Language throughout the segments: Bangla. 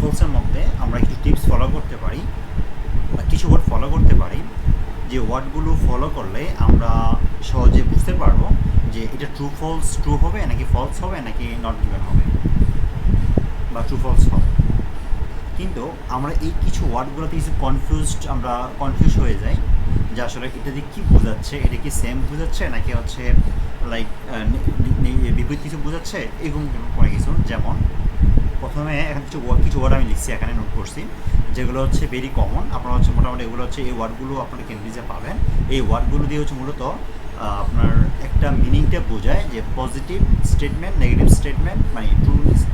ফলসের মধ্যে আমরা কিছু টিপস ফলো করতে পারি বা কিছু ওয়ার্ড ফলো করতে পারি, যে ওয়ার্ডগুলো ফলো করলে আমরা সহজে বুঝতে পারবো যে এটা ট্রু হবে নাকি ফলস হবে নাকি নট গিভেন হবে বা ট্রু ফলস হবে। কিন্তু আমরা এই কিছু ওয়ার্ডগুলোতে কিছু আমরা কনফিউজ হয়ে যাই যে আসলে এটা দিয়ে কী বোঝাচ্ছে, এটা কি সেম বোঝাচ্ছে নাকি হচ্ছে লাইক বিপরীত কিছু বোঝাচ্ছে, এরকম কোনো কিছু। যেমন প্রথমে এখন কিছু ওয়ার্ড আমি লিখছি, এখানে নোট করছি, যেগুলো হচ্ছে ভেরি কমন। আপনারা হচ্ছে মোটামুটি এগুলো হচ্ছে এই ওয়ার্ডগুলো আপনারা কেমব্রিজে পাবেন। এই ওয়ার্ডগুলো দিয়ে হচ্ছে মূলত আপনার একটা মিনিংটা বোঝায় যে পজিটিভ স্টেটমেন্ট, নেগেটিভ স্টেটমেন্ট, মানে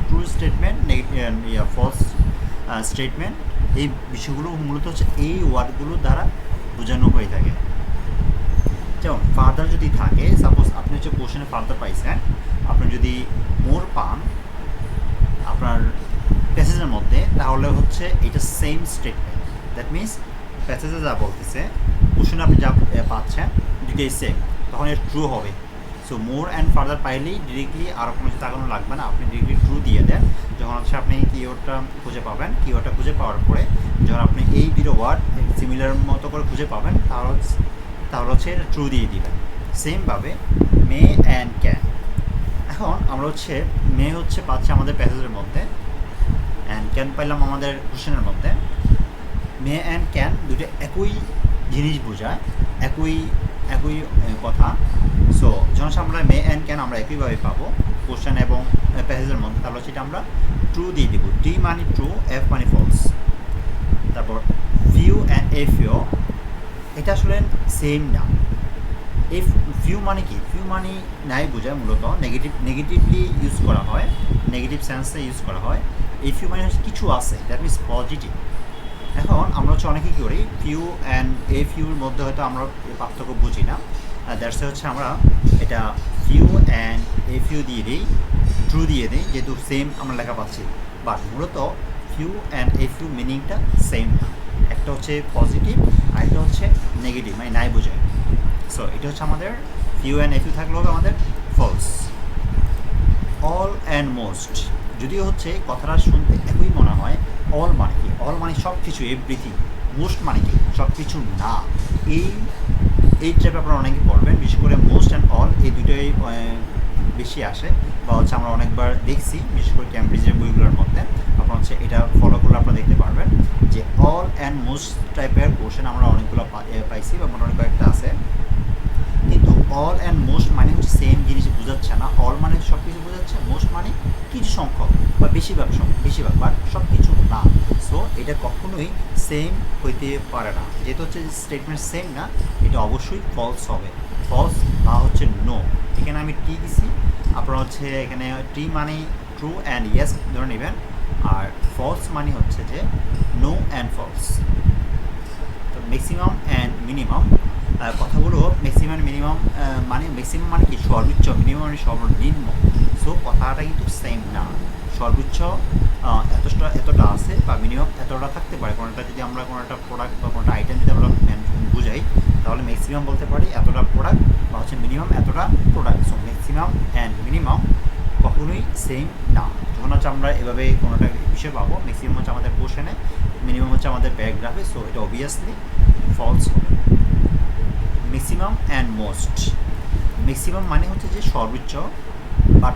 ট্রু স্টেটমেন্ট, ফলস স্টেটমেন্ট, এই বিষয়গুলো মূলত হচ্ছে এই ওয়ার্ডগুলো দ্বারা বোঝানো হয়ে থাকে। যেমন ফার্দার যদি থাকে, সাপোজ আপনি হচ্ছে কোশ্চেনে ফার্দার পাইছেন, আপনি যদি মোর পান আপনার প্যাসেজের মধ্যে, তাহলে হচ্ছে এটা সেম স্টেটমেন্ট। দ্যাট মিনস প্যাসেজে যা বলতেছে, কোশ্চেনে আপনি যা পাচ্ছেন দুটোই সেম, তখন এটা ট্রু হবে। সো মোর অ্যান্ড ফার্দার পাইলেই ডিরেক্টলি আরও কোনো কিছু তাকানো লাগবে না, আপনি ডিরেক্টলি ট্রু দিয়ে দেন। যখন হচ্ছে আপনি কিওয়ার্ডটা খুঁজে পাবেন, কিওয়ার্ডটা খুঁজে পাওয়ার পরে যখন আপনি এই দুটো ওয়ার্ড সিমিলার মতো করে খুঁজে পাবেন, তাহলে হচ্ছে এটা ট্রু দিয়ে দিবেন। সেমভাবে মে অ্যান্ড ক্যান, এখন আমরা হচ্ছে মে হচ্ছে পাচ্ছি আমাদের প্যাসেজের মধ্যে, অ্যান্ড ক্যান পাইলাম আমাদের কোশ্চেনের মধ্যে। মে অ্যান্ড ক্যান দুটো একই জিনিস বোঝায়, একই কথা। সো যখন আমরা মে অ্যান্ড ক্যান আমরা একইভাবে পাবো কোশ্চেন এবং প্যাসেজের মধ্যে, তাহলে সেটা আমরা ট্রু দিয়ে দিব। টি মানে ট্রু, এফ মানে ফলস। তারপর ফিউ অ্যান্ড এফিও, এটা আসলে সেম না। এই ফিউ মানে কি? ফিউ মানে নাই বোঝায়, মূলত নেগেটিভলি ইউজ করা হয়, নেগেটিভ সেন্সে ইউজ করা হয়। এই ফিউ মানে হচ্ছে কিছু আছে, দ্যাট মিনস পজিটিভ। এখন আমরা হচ্ছে অনেকে কী করি, ফিউ অ্যান্ড এ ফিউর মধ্যে হয়তো আমরা পার্থক্য বুঝি না, দ্যাটসে হচ্ছে আমরা এটা ফিউ অ্যান্ড এ ফিউ দিয়ে দিই, ট্রু দিয়ে দিই, যেহেতু সেম আমরা লেখা পাচ্ছি। বাট মূলত ফিউ অ্যান্ড এ ফিউ মিনিংটা সেম না, একটা হচ্ছে পজিটিভ আর একটা হচ্ছে নেগেটিভ, মানে নাই বোঝায়। সো এটা হচ্ছে আমাদের ফিউ অ্যান্ড এ ফিউ থাকলে হবে আমাদের ফলস। অল অ্যান্ড মোস্ট, যদিও হচ্ছে কথাটা শুনতে একই মনে হয়, অল মানে কি? অল মানে সব কিছু, এভরিথিং। মোস্ট মানে কি? সব কিছু না। এই ট্র্যাপে আপনারা অনেকে পড়বেন, বিশেষ করে মোস্ট অ্যান্ড অল এই দুটোই বেশি আসে, বা হচ্ছে আমরা অনেকবার দেখছি, বিশেষ করে ক্যামব্রিজের বইগুলোর মধ্যে। আপনার হচ্ছে এটা ফলো করলে আপনারা দেখতে পারবেন যে অল অ্যান্ড মোস্ট টাইপের কোশ্চেন আমরা অনেকগুলো পাইছি, বা মোটামুটি কয়েকটা আছে। কিন্তু অল অ্যান্ড মোস্ট মানে হচ্ছে সেম জিনিস বোঝাচ্ছে না। অল মানে সব কিছু বোঝাচ্ছে, মোস্ট মানে কিছু সংখ্যক বা বেশিরভাগ বাট সব কিছু না। সো এটা কখনোই সেম হইতে পারে না, যেহেতু হচ্ছে স্টেটমেন্ট সেম না, এটা অবশ্যই ফলস হবে। ফলস বা হচ্ছে নো, এখানে আমি টি দিছি, আপনারা হচ্ছে এখানে টি মানে ট্রু অ্যান্ড ইয়েস ধরে নেবেন, আর ফলস মানে হচ্ছে যে নো অ্যান্ড ফলস। তো ম্যাক্সিমাম অ্যান্ড মিনিমাম, কথাগুলো ম্যাক্সিমাম মিনিমাম মানে ম্যাক্সিমাম মানে কি? সর্বোচ্চ, মিনিমাম মানে সর্বনিম্ন। সো কথাটা কিন্তু সেম না। সর্বোচ্চ এতটা আছে, বা মিনিমাম এতটা থাকতে পারে। কোনোটা যদি আমরা কোনো একটা প্রোডাক্ট বা কোনোটা আইটেম যদি আমরা বুঝাই, তাহলে ম্যাক্সিমাম বলতে পারি এতটা প্রোডাক্ট, বা হচ্ছে মিনিমাম এতটা product. So maximum and minimum কখনোই সেম না। যখন হচ্ছে আমরা এভাবে কোনোটা বিষয় পাবো, ম্যাক্সিমাম হচ্ছে আমাদের কোশ্চেনে, মিনিমাম হচ্ছে আমাদের প্যারাগ্রাফে, সো এটা অবভিয়াসলি ফলস হবে। ম্যাক্সিমাম অ্যান্ড মোস্ট, ম্যাক্সিমাম মানে হচ্ছে যে সর্বোচ্চ, বাট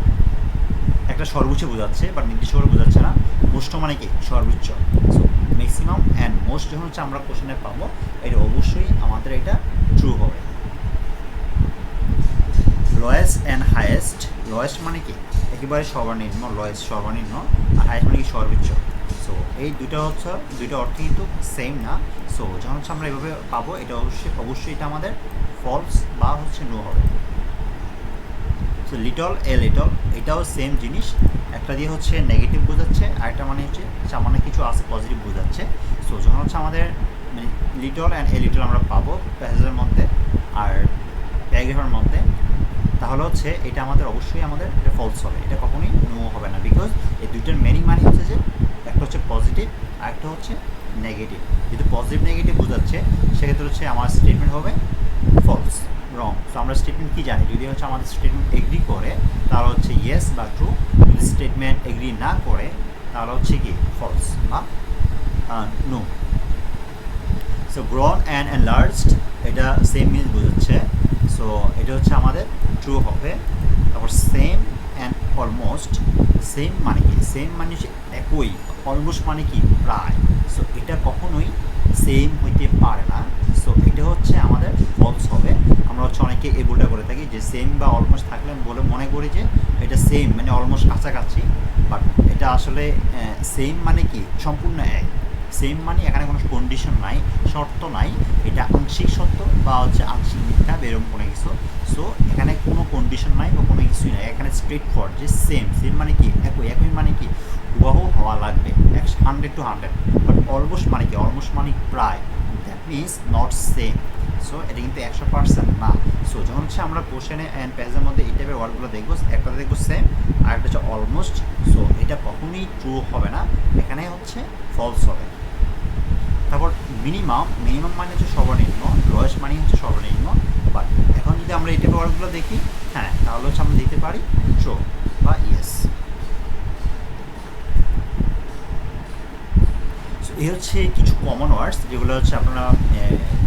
একটা সর্বোচ্চ বোঝাচ্ছে, বাট নির্দিষ্ট করে বোঝাচ্ছে না। মোস্ট মানে কি? সর্বোচ্চ। সো ম্যাক্সিমাম অ্যান্ড মোস্ট যখন হচ্ছে আমরা কোশ্চেনে পাবো, এটা অবশ্যই আমাদের এটা ট্রু হবে। লোয়েস্ট অ্যান্ড হায়েস্ট, লোয়েস্ট মানে কি? একেবারে সর্বনিম্ন, লোয়েস্ট সর্বনিম্ন, আর হায়েস্ট মানে কি? সর্বোচ্চ। সো এই দুটো অর্থ কিন্তু সেম না। সো যখন হচ্ছে আমরা এভাবে পাবো, এটা অবশ্যই এটা আমাদের ফলস বা হচ্ছে নো হবে। সো লিটল, এটাও সেম জিনিস, একটা দিয়ে হচ্ছে নেগেটিভ বোঝাচ্ছে, আরেকটা মানে হচ্ছে সামান্য কিছু আছে পজিটিভ বোঝাচ্ছে। সো যখন হচ্ছে আমাদের লিটল অ্যান্ড লিটল আমরা পাবো প্যাসেজের মধ্যে আর প্যারাগ্রাফের মধ্যে, তাহলে হচ্ছে এটা অবশ্যই এটা ফলস হবে, এটা কখনোই নো হবে না। বিকজ এই দুইটার মিনিং মানে হচ্ছে যে একটা হচ্ছে পজিটিভ আর একটা হচ্ছে নেগেটিভ। যেহেতু পজিটিভ নেগেটিভ বোঝাচ্ছে, সেক্ষেত্রে হচ্ছে আমার স্টেটমেন্ট হবে ফলস, রং। সো আমরা স্টেটমেন্ট কী জানি? যদি হচ্ছে আমাদের স্টেটমেন্ট এগ্রি করে, তাহলে হচ্ছে ইয়েস বা ট্রু। যদি স্টেটমেন্ট এগ্রি না করে, তাহলে হচ্ছে কি ফলস বা no. So grown and enlarged এটা সেম মিনিং বোঝাচ্ছে, সো এটা হচ্ছে আমাদের ট্রু হবে। তারপর সেম অ্যান্ড অলমোস্ট, সেম মানে কি, সেম মানে হচ্ছে একই, অলমোস্ট মানে কি প্রায়, সো এটা কখনোই সেম হইতে পারে না, সো এটা হচ্ছে আমাদের ফলস হবে। আমরা হচ্ছে অনেকে এই ভুলটা করে থাকি যে সেম বা অলমোস্ট থাকলে বলে মনে করি যে এটা সেম মানে অলমোস্ট কাছাকাছি, বাট এটা আসলে সেম মানে কি সম্পূর্ণ এক। সেম মানে এখানে কোনো কন্ডিশন নাই, শর্ত নাই, এটা আংশিক সত্য বা হচ্ছে আংশিক মিথ্যা এরকম কোনো কিছু। সো এখানে কোনো কন্ডিশন নাই বা কোনো কিছুই নাই, এখানে স্ট্রেট ফরওয়ার্ড যে সেম, সেম মানে কি একই, একই মানে কি হুবাহু হওয়া লাগবে 100 to 100, বাট অলমোস্ট মানে কি, অলমোস্ট মানে প্রায়, that means not same. So এটা কিন্তু 100% না। সো যখন হচ্ছে আমরা কোশ্চেনে অ্যান্ড প্যাসেজের মধ্যে এই টাইপের ওয়ার্ডগুলো দেখবো, একটা দেখবো সেম আর একটা হচ্ছে অলমোস্ট, সো এটা কখনোই ট্রু হবে না, এখানে হচ্ছে ফলস হবে। তারপর মিনিমাম, মিনিমাম মানে হচ্ছে সর্বনিম্ন, লোয়েস্ট মানে হচ্ছে সর্বনিম্ন, বাট এখন যদি আমরা এই টাইপের ওয়ার্ডগুলো দেখি, হ্যাঁ তাহলে হচ্ছে আমরা দিতে পারি ট্রু বা ইয়েস। এই হচ্ছে কিছু কমন ওয়ার্ডস যেগুলো হচ্ছে আপনারা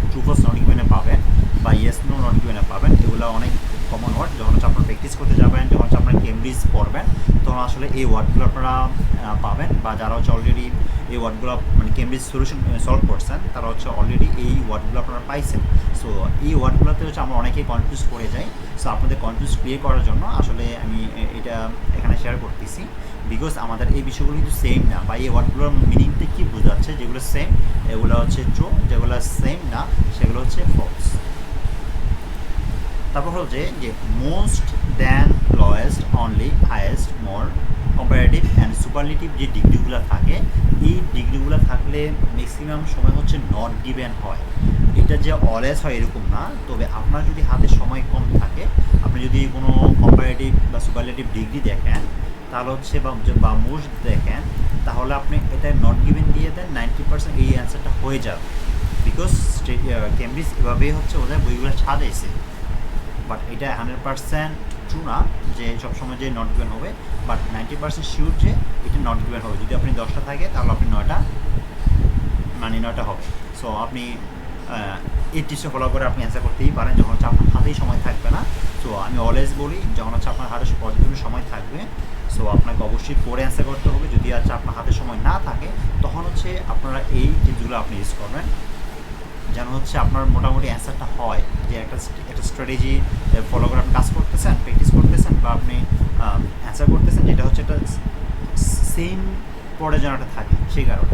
ট্রু ফলস নট গিভেনে পাবেন বা ইয়েস নো নট গিভেনে পাবেন, এগুলো অনেক কমন ওয়ার্ড। যখন হচ্ছে আপনারা প্র্যাকটিস করতে যাবেন, যখন হচ্ছে আপনারা কেমব্রিজ পড়বেন, তখন আসলে এই ওয়ার্ডগুলো আপনারা পাবেন, বা যারা হচ্ছে অলরেডি এই ওয়ার্ডগুলো মানে কেমব্রিজ সলিউশন সলভ করছেন তারা হচ্ছে অলরেডি এই ওয়ার্ডগুলো আপনারা পাইছেন। সো এই ওয়ার্ডগুলোতে হচ্ছে আমরা অনেকেই কনফিউজ করে যাই, সো আপনাদের কনফিউজ ক্লিয়ার করার জন্য আসলে আমি এটা এখানে শেয়ার করতেছি, বিকজ আমাদের এই বিষয়গুলো কিন্তু সেম না, বা এই ওয়ার্ডগুলোর মিনিংটা কী বোঝাচ্ছে, যেগুলো সেম এগুলো হচ্ছে ট্রু, যেগুলো সেম না সেগুলো হচ্ছে ফলস। তারপর হচ্ছে যে most than, lowest, only, highest, more, comparative and superlative যে ডিগ্রিগুলো থাকে, এই ডিগ্রিগুলো থাকলে ম্যাক্সিমাম সময় হচ্ছে নট গিভেন হয়। এটা যে অলওয়েজ হয় এরকম না, তবে আপনার যদি হাতে সময় কম থাকে, আপনি যদি কোনো কম্পারেটিভ বা সুপারলেটিভ ডিগ্রি দেখেন তাহলে হচ্ছে বা মোস্ট দেখেন, তাহলে আপনি এটা নট গিভেন দিয়ে দেন, 90% এই অ্যান্সারটা হয়ে যাবে, বিকজ কেমব্রিজ এভাবেই হচ্ছে ওদের বইগুলো সাজাইছে। বাট এটা 100% ট্রু না যে সবসময় যে নট গিভেন হবে, বাট 90% শিওর যে এটা নট গিভেন হবে। যদি আপনি 10টা থাকে তাহলে আপনি 9টা মানে 9টা হবে। সো আপনি এই টিপসটা ফলো করে আপনি অ্যান্সার করতেই পারেন যখন হচ্ছে আপনার হাতেই সময় থাকবে না। সো আমি অলওয়েজ বলি যখন হচ্ছে আপনার হাতে পর্যাপ্ত সময় থাকবে, সো আপনাকে অবশ্যই পড়ে অ্যান্সার করতে হবে। যদি হচ্ছে আপনার হাতে সময় না থাকে তখন হচ্ছে আপনারা এই টিপসগুলো আপনি ইউজ করবেন, যেন হচ্ছে আপনার মোটামুটি অ্যান্সারটা হয়, যে একটা স্ট্র্যাটেজি ফলো করে আপনি কাজ করতেছেন, প্র্যাকটিস করতেছেন, বা আপনি অ্যান্সার করতেছেন, যেটা হচ্ছে একটা সেম পড়ে যেন একটা থাকে সেই কারণে।